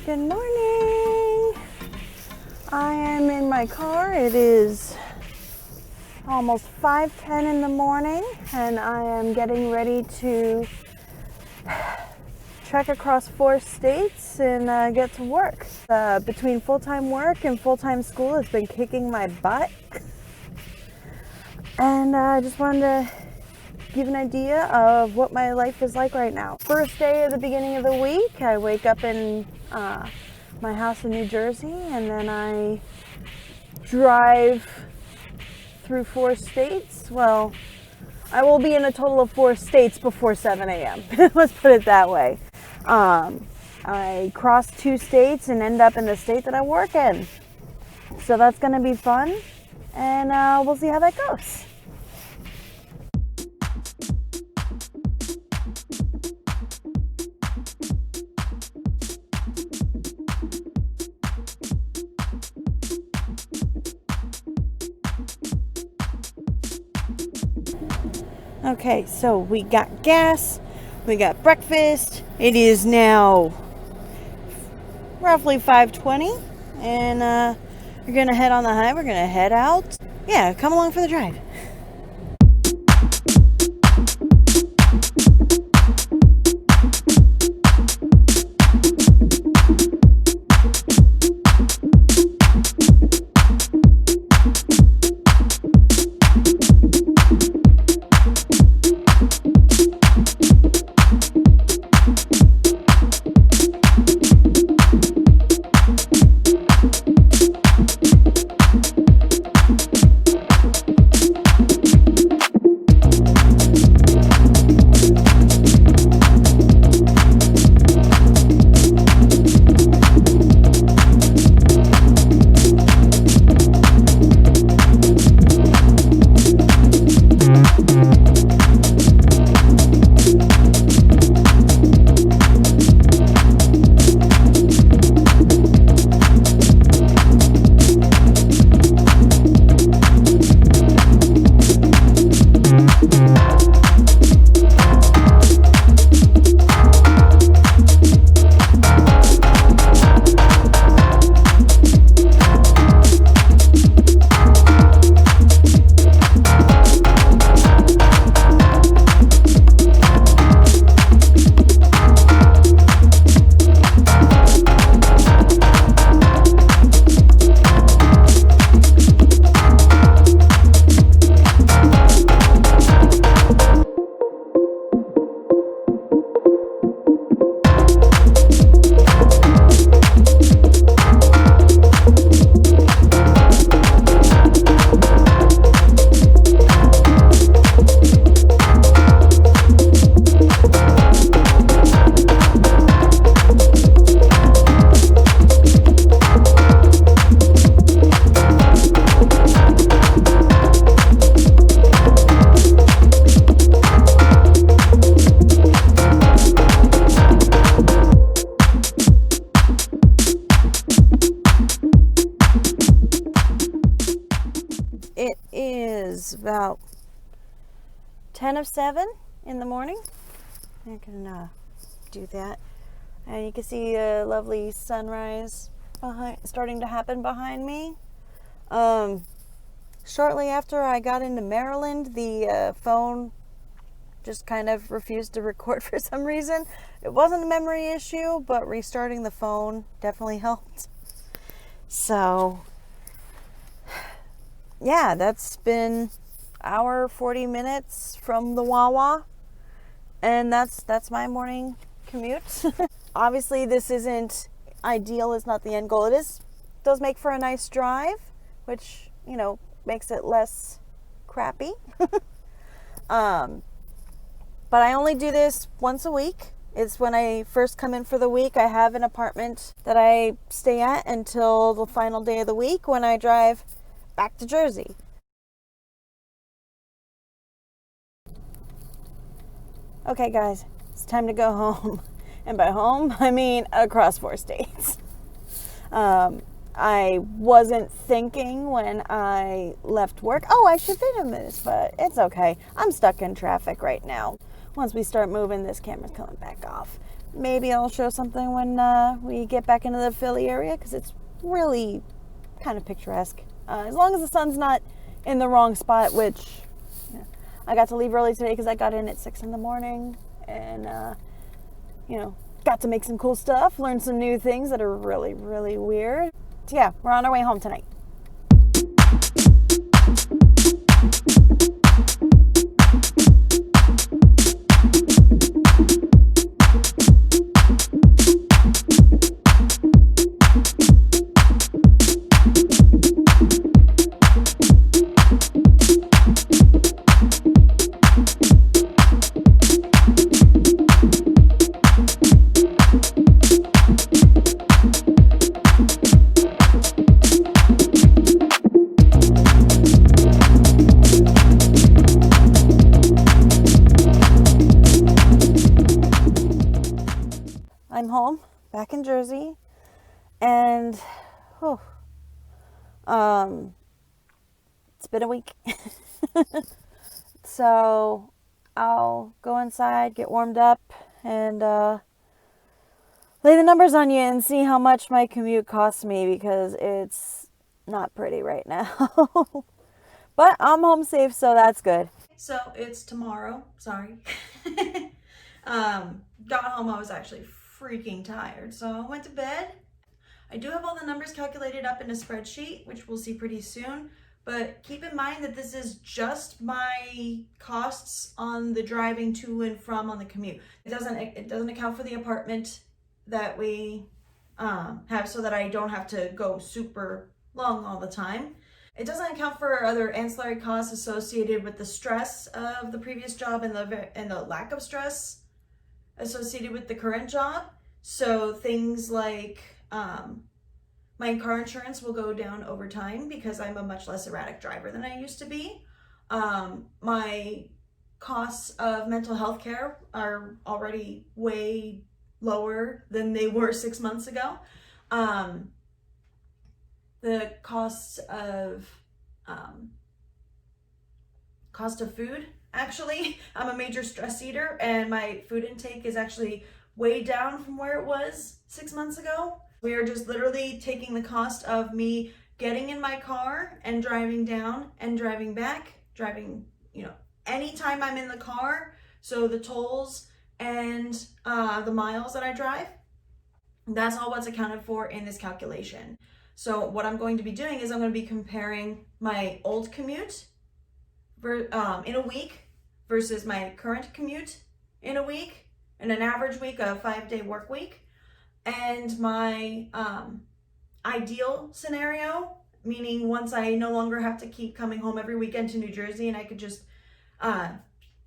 Good morning. I am in my car. It is almost 5:10 in the morning, and I am getting ready to trek across 4 states and get to work. Between full-time work and full-time school, it's been kicking my butt. And I just wanted to give an idea of what my life is like right now. First day of the beginning of the week, I wake up in my house in New Jersey, and then I drive through 4 states. Well, I will be in a total of 4 states before 7 a.m. Let's put it that way. I cross 2 states and end up in the state that I work in. So that's going to be fun, and we'll see how that goes. Okay, so we got gas, we got breakfast. It is now roughly 5:20, and we're gonna head on the highway. We're gonna head out. Yeah, come along for the drive. It is about 10:07 in the morning. I can do that. And you can see a lovely sunrise starting to happen behind me. Shortly after I got into Maryland, the phone just kind of refused to record for some reason. It wasn't a memory issue, but restarting the phone definitely helped. So yeah, that's been hour 40 minutes from the Wawa, and that's my morning commute. Obviously this isn't ideal, it's not the end goal. Does make for a nice drive, which, you know, makes it less crappy. But I only do this once a week. It's when I first come in for the week. I have an apartment that I stay at until the final day of the week when I drive back to Jersey. Okay, guys, it's time to go home. And by home, I mean across 4 states. I wasn't thinking when I left work, oh, I should film this, but it's okay. I'm stuck in traffic right now. Once we start moving, this camera's coming back off. maybe I'll show something when we get back into the Philly area, because it's really kind of picturesque. As long as the sun's not in the wrong spot, which yeah, I got to leave early today because I got in at 6 in the morning and, got to make some cool stuff, learn some new things that are really, really weird. So yeah, we're on our way home tonight. I'm home, back in Jersey, and it's been a week. So I'll go inside, get warmed up, and lay the numbers on you and see how much my commute costs me, because it's not pretty right now. But I'm home safe, so that's good. So it's tomorrow. Sorry. Got home, I was actually freaking tired, so I went to bed. I do have all the numbers calculated up in a spreadsheet, which we'll see pretty soon, but keep in mind that this is just my costs on the driving to and from on the commute. It doesn't account for the apartment that we have, so that I don't have to go super long all the time. It doesn't account for other ancillary costs associated with the stress of the previous job and the lack of stress associated with the current job. So things like my car insurance will go down over time because I'm a much less erratic driver than I used to be. My costs of mental health care are already way lower than they were 6 months ago. The costs of food, actually, I'm a major stress eater, and my food intake is actually way down from where it was 6 months ago. We are just literally taking the cost of me getting in my car and driving down and driving back, anytime I'm in the car. So the tolls and the miles that I drive, that's all what's accounted for in this calculation. So what I'm going to be doing is I'm going to be comparing my old commute in a week versus my current commute in a week, in an average week, a 5-day work week, and my ideal scenario, meaning once I no longer have to keep coming home every weekend to New Jersey and I could just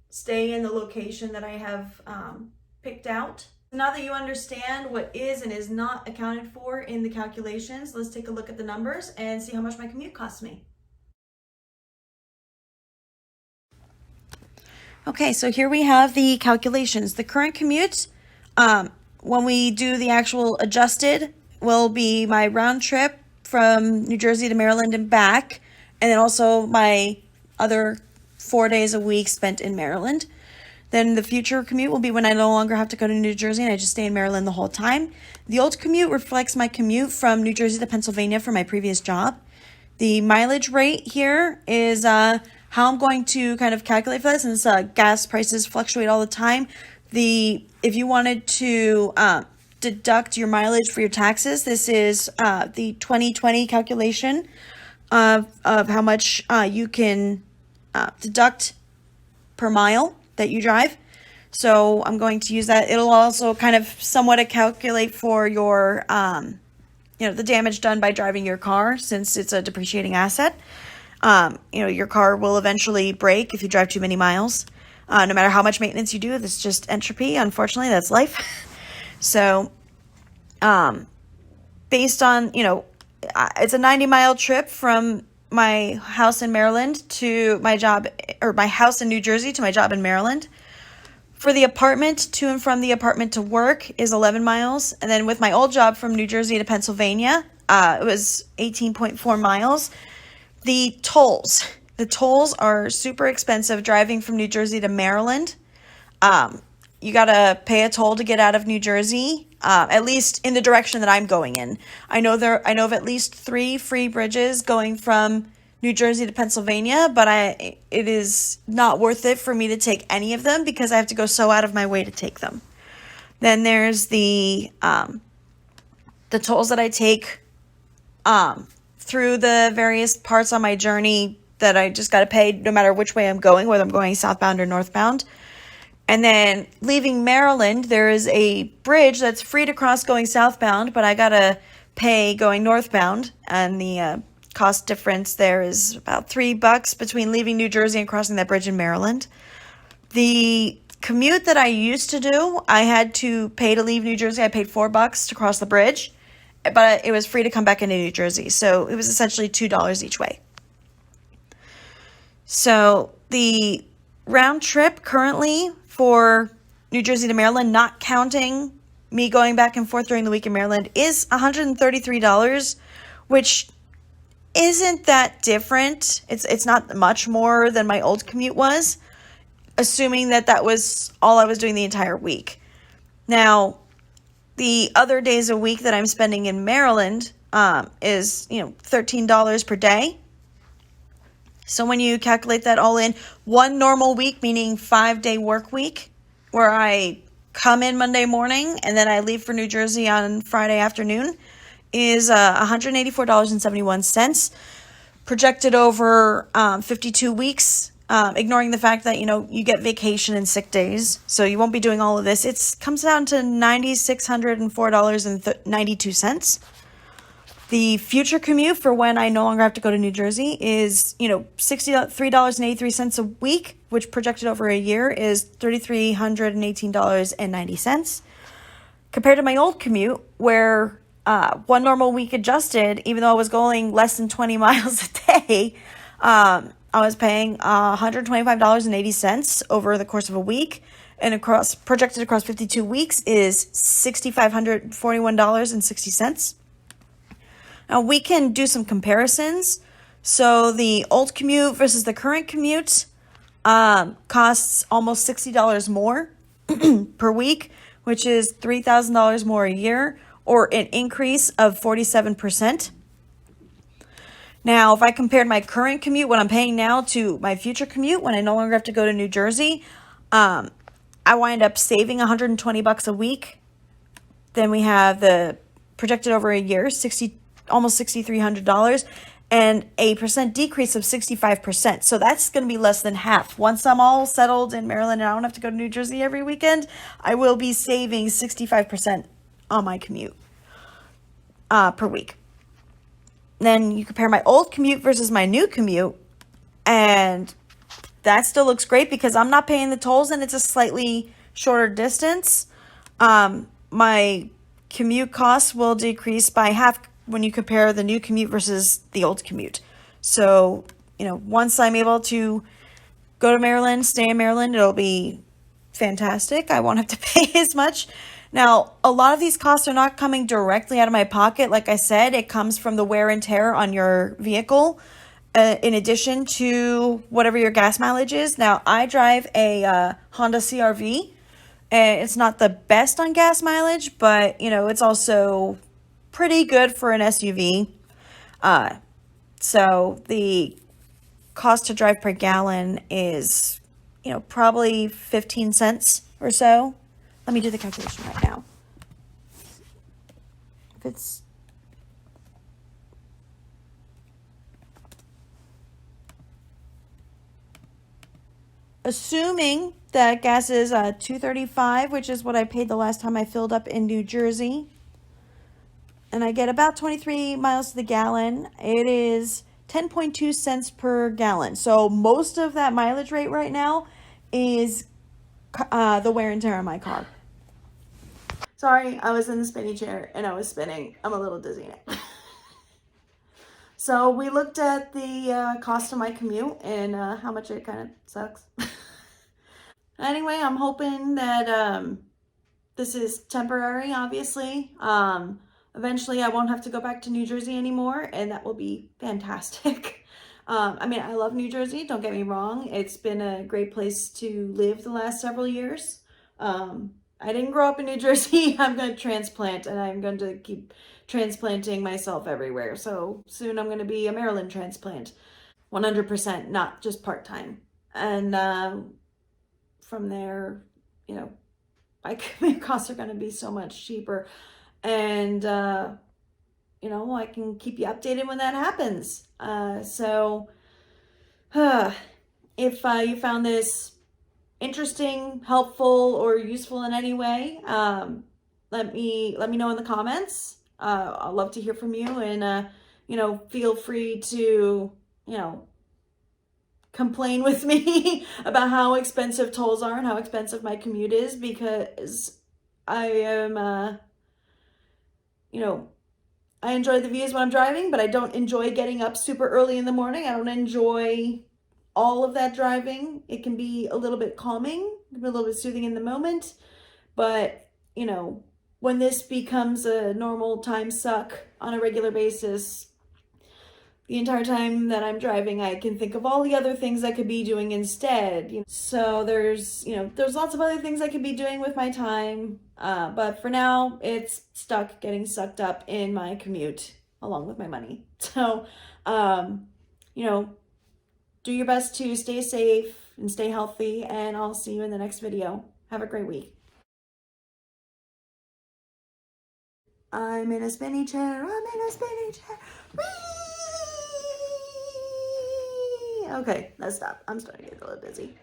stay in the location that I have picked out. Now that you understand what is and is not accounted for in the calculations, let's take a look at the numbers and see how much my commute costs me. Okay, so here we have the calculations. The current commute, when we do the actual adjusted, will be my round trip from New Jersey to Maryland and back, and then also my other 4 days a week spent in Maryland. Then the future commute will be when I no longer have to go to New Jersey and I just stay in Maryland the whole time. The old commute reflects my commute from New Jersey to Pennsylvania for my previous job. The mileage rate here is how I'm going to kind of calculate for this, since gas prices fluctuate all the time. If you wanted to deduct your mileage for your taxes, this is the 2020 calculation of how much you can deduct per mile that you drive. So I'm going to use that. It'll also kind of somewhat calculate for your, the damage done by driving your car, since it's a depreciating asset. Your car will eventually break if you drive too many miles. No matter how much maintenance you do, it's just entropy. Unfortunately, that's life. So, based on, it's a 90-mile trip from my house in Maryland to my job, or my house in New Jersey to my job in Maryland. For the apartment, to and from the apartment to work is 11 miles. And then with my old job from New Jersey to Pennsylvania, it was 18.4 miles. The tolls are super expensive driving from New Jersey to Maryland. you gotta pay a toll to get out of New Jersey. At least in the direction that I'm going in. I know of at least 3 free bridges going from New Jersey to Pennsylvania, but it is not worth it for me to take any of them because I have to go so out of my way to take them. Then there's the tolls that I take through the various parts on my journey that I just got to pay no matter which way I'm going, whether I'm going southbound or northbound. And then leaving Maryland, there is a bridge that's free to cross going southbound, but I got to pay going northbound. And the cost difference there is about $3 between leaving New Jersey and crossing that bridge in Maryland. The commute that I used to do, I had to pay to leave New Jersey. I paid $4 to cross the bridge, but it was free to come back into New Jersey. So it was essentially $2 each way. So the round trip currently for New Jersey to Maryland, not counting me going back and forth during the week in Maryland, is $133, which isn't that different. It's not much more than my old commute was, assuming that that was all I was doing the entire week. Now, the other days a week that I'm spending in Maryland is, $13 per day. So when you calculate that all in, one normal week, meaning 5-day work week, where I come in Monday morning and then I leave for New Jersey on Friday afternoon, is $184.71, projected over 52 weeks, ignoring the fact that, you get vacation and sick days, so you won't be doing all of this. It comes down to $9,604.92. The future commute for when I no longer have to go to New Jersey is, $63.83 a week, which projected over a year is $3,318.90. Compared to my old commute, where one normal week adjusted, even though I was going less than 20 miles a day, I was paying $125.80 over the course of a week, and projected across 52 weeks is $6,541.60. Now, we can do some comparisons. So the old commute versus the current commute costs almost $60 more per week, which is $3,000 more a year, or an increase of 47%. Now, if I compared my current commute, what I'm paying now, to my future commute when I no longer have to go to New Jersey, I wind up saving $120 a week. Then we have the projected over a year, almost $6,300, and a percent decrease of 65%. So that's going to be less than half. Once I'm all settled in Maryland and I don't have to go to New Jersey every weekend, I will be saving 65% on my commute per week. Then you compare my old commute versus my new commute, and that still looks great because I'm not paying the tolls and it's a slightly shorter distance. My commute costs will decrease by half when you compare the new commute versus the old commute. So, once I'm able to go to Maryland, stay in Maryland, it'll be fantastic. I won't have to pay as much. Now, a lot of these costs are not coming directly out of my pocket. Like I said, it comes from the wear and tear on your vehicle, in addition to whatever your gas mileage is. Now, I drive a Honda CR-V, and it's not the best on gas mileage, but, it's also pretty good for an SUV. So the cost to drive per gallon is, probably 15 cents or so. Let me do the calculation right now. If it's assuming that gas is $2.35, which is what I paid the last time I filled up in New Jersey, and I get about 23 miles to the gallon, it is 10.2 cents per gallon. So most of that mileage rate right now is the wear and tear on my car. Sorry, I was in the spinny chair and I was spinning. I'm a little dizzy now. So we looked at the cost of my commute and how much it kind of sucks. Anyway, I'm hoping that this is temporary, obviously. Eventually, I won't have to go back to New Jersey anymore, and that will be fantastic. I love New Jersey, don't get me wrong. It's been a great place to live the last several years. I didn't grow up in New Jersey. I'm going to transplant, and I'm going to keep transplanting myself everywhere. So soon I'm going to be a Maryland transplant, 100%, not just part time. And from there, you know, my commute costs are going to be so much cheaper. And, you know, I can keep you updated when that happens. So, if you found this interesting, helpful, or useful in any way, let me know in the comments. I'd love to hear from you, and you know, feel free to, you know, complain with me about how expensive tolls are and how expensive my commute is, because I am you know, I enjoy the views when I'm driving, but I don't enjoy getting up super early in the morning. I don't enjoy all of that driving. It can be a little bit calming, a little bit soothing in the moment, but you know, when this becomes a normal time suck on a regular basis, the entire time that I'm driving, I can think of all the other things I could be doing instead. So there's, you know, there's lots of other things I could be doing with my time. But for now, it's stuck getting sucked up in my commute along with my money. So, you know, do your best to stay safe and stay healthy, and I'll see you in the next video. Have a great week. I'm in a spinny chair. I'm in a spinny chair. Whee! Okay, let's stop. I'm starting to get a little dizzy.